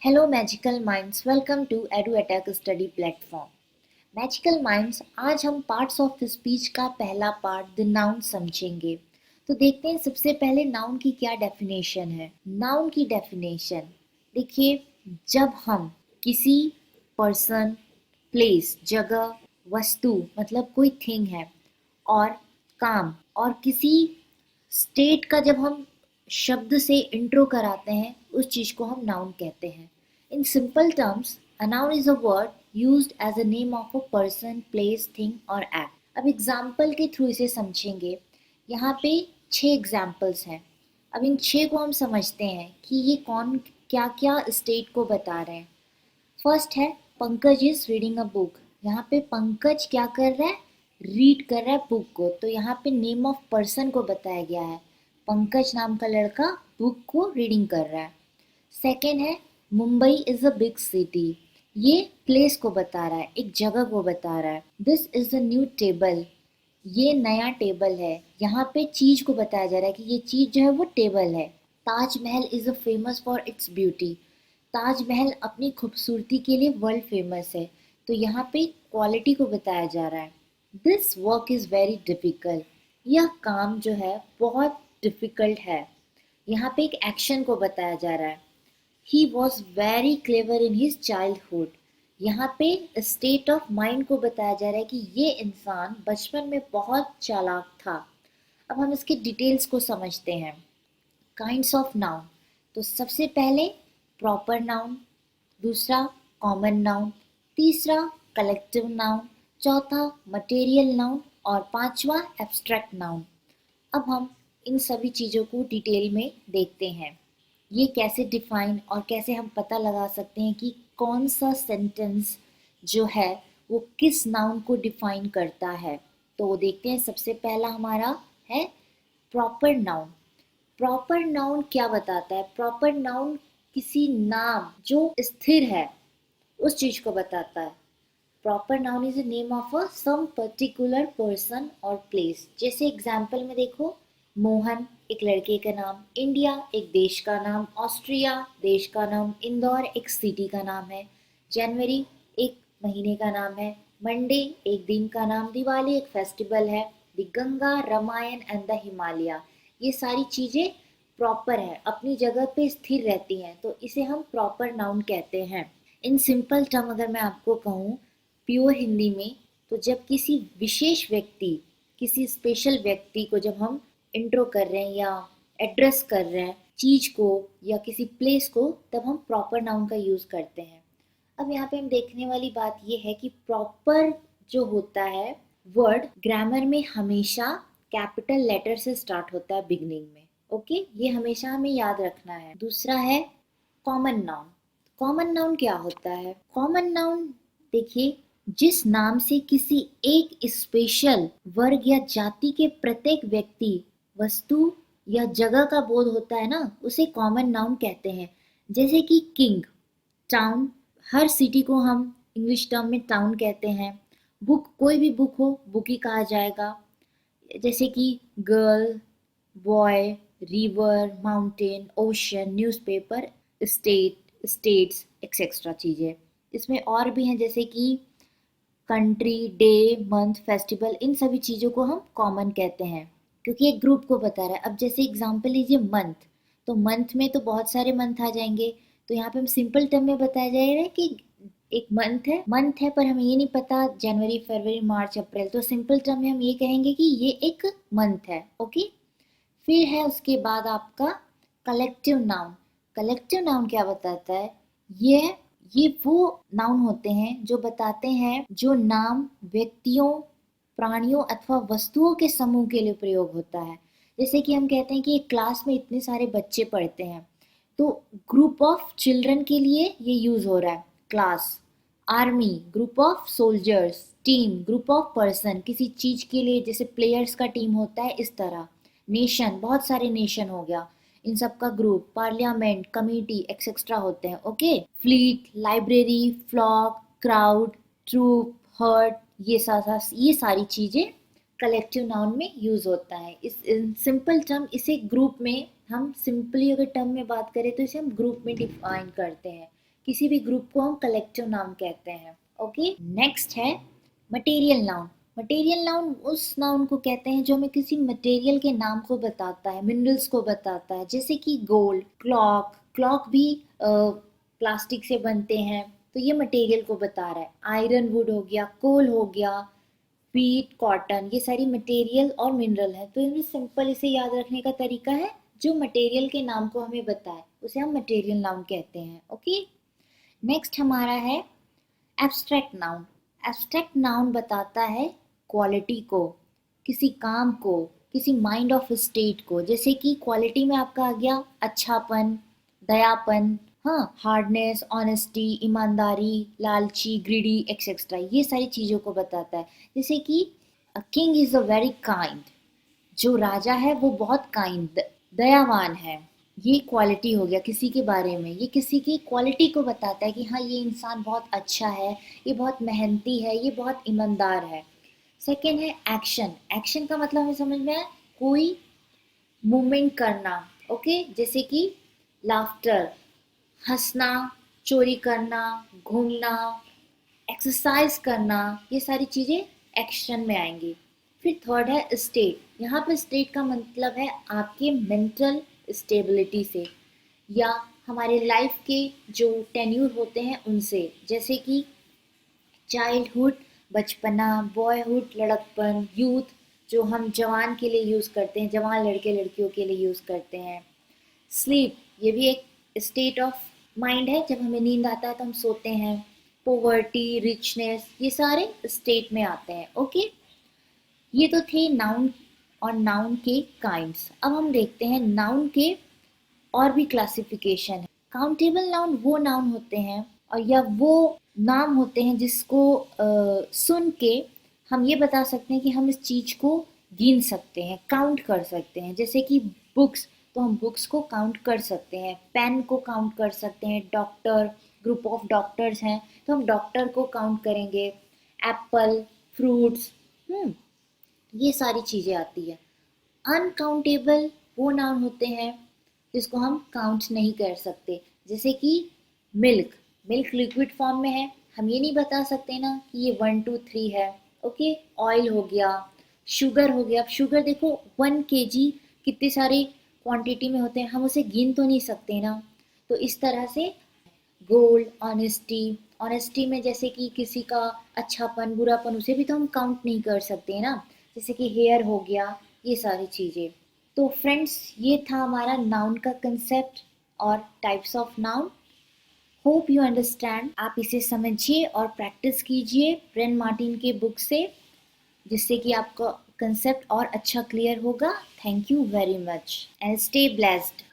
Hello Magical Minds, welcome to Eduattack study platform. Magical Minds, आज हम parts of speech का पहला part the noun समझेंगे। तो देखते हैं सबसे पहले नाउन की क्या डेफिनेशन है। नाउन की डेफिनेशन देखिए, जब हम किसी पर्सन, प्लेस, जगह, वस्तु मतलब कोई थिंग है और काम और किसी स्टेट का जब हम शब्द से इंट्रो कराते हैं उस चीज को हम नाउन कहते हैं। In simple terms a noun is a word used as a name of a person, place, thing और एक्ट। अब एग्जाम्पल के थ्रू इसे समझेंगे। यहाँ पे 6 एग्जाम्पल्स हैं। अब इन 6 को हम समझते हैं कि ये कौन क्या क्या स्टेट को बता रहे हैं। फर्स्ट है Pankaj is reading a book. यहाँ पे पंकज क्या कर रहा है, रीड कर रहा है बुक को। तो यहाँ पे नेम ऑफ पर्सन को बताया गया है। पंकज नाम का लड़का बुक को रीडिंग कर रहा है। सेकेंड है Mumbai is a big city. ये प्लेस को बता रहा है, एक जगह को बता रहा है। This is a new table. ये नया टेबल है। यहाँ पे चीज को बताया जा रहा है कि ये चीज जो है वो टेबल है। Taj Mahal is a famous for its beauty. Taj Mahal अपनी खूबसूरती के लिए वर्ल्ड फेमस है। तो यहाँ पे क्वालिटी को बताया जा रहा है। This work is very difficult. यह काम जो है बहुत डिफ़िकल्ट है। यहाँ पे एक एक्शन को बताया जा रहा है। He was very clever in his childhood. यहाँ पे स्टेट ऑफ माइंड को बताया जा रहा है कि ये इंसान बचपन में बहुत चालाक था। अब हम इसके डिटेल्स को समझते हैं। काइंड्स ऑफ नाउन, तो सबसे पहले प्रॉपर नाउन, दूसरा कॉमन नाउन, तीसरा कलेक्टिव नाउन, चौथा मटेरियल नाउन और पांचवा एब्स्ट्रैक्ट नाउन। अब हम इन सभी चीज़ों को डिटेल में देखते हैं। ये कैसे डिफाइन और कैसे हम पता लगा सकते हैं कि कौन सा सेंटेंस जो है वो किस नाउन को डिफाइन करता है। तो देखते हैं, सबसे पहला हमारा है प्रॉपर नाउन। प्रॉपर नाउन क्या बताता है? प्रॉपर नाउन किसी नाम जो स्थिर है उस चीज को बताता है। Proper noun is a name of a some particular person और प्लेस। जैसे एग्जाम्पल में देखो, मोहन एक लड़के का नाम, इंडिया एक देश का नाम, ऑस्ट्रिया देश का नाम, इंदौर एक सिटी का नाम है, जनवरी एक महीने का नाम है, मंडे एक दिन का नाम, दिवाली एक फेस्टिवल है, the Ganga, Ramayan and the Himalaya. ये सारी चीजें प्रॉपर है, अपनी जगह पे स्थिर रहती हैं, तो इसे हम प्रॉपर नाउन कहते हैं। इन सिंपल टर्म अगर मैं आपको कहूँ प्योर हिंदी में, तो जब किसी विशेष व्यक्ति, किसी स्पेशल व्यक्ति को जब हम इंट्रो कर रहे हैं या एड्रेस कर रहे हैं चीज को या किसी प्लेस को, तब हम प्रॉपर नाउन का यूज करते हैं। अब यहाँ पे हम देखने वाली बात ये है कि प्रॉपर जो होता है वर्ड ग्रामर में हमेशा कैपिटल लेटर से स्टार्ट होता है बिगनिंग में। ओके, ये हमेशा हमें याद रखना है। दूसरा है कॉमन नाउन। कॉमन नाउन क्या होता है? कॉमन नाउन देखिए, जिस नाम से किसी एक स्पेशल वर्ग या जाति के प्रत्येक व्यक्ति, वस्तु या जगह का बोध होता है ना, उसे कॉमन नाउन कहते हैं। जैसे कि किंग, टाउन, हर सिटी को हम इंग्लिश टर्म में टाउन कहते हैं। बुक, कोई भी बुक हो बुक ही कहा जाएगा। जैसे कि girl, boy, river, mountain, ocean, newspaper, state, states etcetera चीज़ें। इसमें और भी हैं जैसे कि कंट्री, डे, मंथ, फेस्टिवल। इन सभी चीज़ों को हम कॉमन कहते हैं क्योंकि एक ग्रुप को बता रहा है। अब जैसे एग्जांपल लीजिए मंथ, तो मंथ में तो बहुत सारे मंथ आ जाएंगे। तो यहाँ पे हम सिंपल टर्म में बताया जा रहा है कि एक मंथ है पर हमें ये नहीं पता जनवरी, फरवरी, मार्च, अप्रैल। तो सिंपल टर्म में हम ये कहेंगे कि ये एक मंथ है। ओके, फिर है उसके बाद आपका कलेक्टिव नाउन। कलेक्टिव नाउन क्या बताता है? ये वो नाउन होते हैं जो बताते हैं जो नाम व्यक्तियों, प्राणियों अथवा वस्तुओं के समूह के लिए प्रयोग होता है। जैसे कि हम कहते हैं कि एक क्लास में इतने सारे बच्चे पढ़ते हैं, तो ग्रुप ऑफ चिल्ड्रन के लिए ये यूज हो रहा है class. Army, group of soldiers. Team, group of person, किसी चीज के लिए जैसे प्लेयर्स का टीम होता है इस तरह। नेशन, बहुत सारे नेशन हो गया, इन सब का ग्रुप। पार्लियामेंट, कमिटी एक्सेट्रा होते हैं। Okay, fleet, library, flock, crowd, troop, herd, ये सारी चीजें कलेक्टिव नाउन में यूज होता है। इस सिंपल टर्म, इसे ग्रुप में हम सिंपली अगर टर्म में बात करें तो इसे हम ग्रुप में डिफाइन करते हैं किसी भी ग्रुप को हम कलेक्टिव नाउन कहते हैं। ओके, नेक्स्ट है मटेरियल नाउन। मटेरियल नाउन उस नाउन को कहते हैं जो हमें किसी मटेरियल के नाम को बताता है, मिनरल्स को बताता है, जैसे कि गोल्ड, क्लॉक। क्लॉक भी प्लास्टिक से बनते हैं, तो ये मटेरियल को बता रहा है। आयरन वुड हो गया, कोल हो गया, पीट, कॉटन, ये सारी मटेरियल और मिनरल है। तो इनमें सिंपल इसे याद रखने का तरीका है, जो मटेरियल के नाम को हमें बताए उसे हम मटेरियल नाउन कहते हैं। ओके, नेक्स्ट हमारा है एब्स्ट्रैक्ट नाउन। एब्स्ट्रैक्ट नाउन बताता है क्वालिटी को, किसी काम को, किसी माइंड ऑफ स्टेट को। जैसे कि क्वालिटी में आपका आ गया अच्छापन, दयापन, हाँ, हार्डनेस, ऑनेस्टी, ईमानदारी, लालची, ग्रीडी एक्सेट्रा, ये सारी चीज़ों को बताता है। जैसे कि a king is a very kind, जो राजा है वो बहुत काइंड, दयावान है। ये क्वालिटी हो गया किसी के बारे में, ये किसी की क्वालिटी को बताता है कि हाँ, ये इंसान बहुत अच्छा है, ये बहुत मेहनती है, ये बहुत ईमानदार है। सेकेंड है एक्शन। एक्शन का मतलब हमें समझ में है कोई मूवमेंट करना। ओके, जैसे कि लाफ्टर, हंसना, चोरी करना, घूमना, एक्सरसाइज करना, ये सारी चीज़ें एक्शन में आएंगी। फिर थर्ड है स्टेट। यहाँ पे स्टेट का मतलब है आपके मेंटल स्टेबिलिटी से, या हमारे लाइफ के जो टेन्यूर होते हैं उनसे। जैसे कि चाइल्डहुड, बचपना, बॉयहुड, लड़कपन, यूथ, जो हम जवान के लिए यूज़ करते हैं, जवान लड़के लड़कियों के लिए यूज़ करते हैं। स्लीप, ये भी एक स्टेट ऑफ माइंड है, जब हमें नींद आता है तो हम सोते हैं। पोवर्टी, रिचनेस, ये सारे स्टेट में आते हैं। ओके, ये तो थे नाउन और नाउन के काइंड्स। अब हम देखते हैं नाउन के और भी क्लासिफिकेशन है। काउंटेबल नाउन वो नाउन होते हैं और या वो नाम होते हैं जिसको सुन के हम ये बता सकते हैं कि हम इस चीज़ को गिन सकते हैं, काउंट कर सकते हैं। जैसे कि बुक्स, तो हम बुक्स को काउंट कर सकते हैं। पेन को काउंट कर सकते हैं। डॉक्टर, ग्रुप ऑफ डॉक्टर्स हैं तो हम डॉक्टर को काउंट करेंगे। एप्पल, फ्रूट्स, ये सारी चीज़ें आती है। अनकाउंटेबल वो नाउन होते हैं जिसको हम काउंट नहीं कर सकते। जैसे कि मिल्क, मिल्क लिक्विड फॉर्म में है, हम ये नहीं बता सकते ना कि ये 1 2 3 है। ओके, ऑयल हो गया, शुगर हो गया। अब शुगर देखो 1 kg कितने सारे क्वांटिटी में होते हैं, हम उसे गिन तो नहीं सकते ना। तो इस तरह से गोल्ड, ऑनेस्टी, ऑनेस्टी में जैसे कि किसी का अच्छापन, बुरापन, उसे भी तो हम काउंट नहीं कर सकते ना। जैसे कि हेयर हो गया, ये सारी चीज़ें। तो फ्रेंड्स, ये था हमारा नाउन का कंसेप्ट और types of noun. Hope you understand. आप इसे समझिए और प्रैक्टिस कीजिए ब्रेन मार्टिन के बुक से, जिससे कि आपका कंसेप्ट और अच्छा क्लियर होगा। Thank you very much and stay blessed.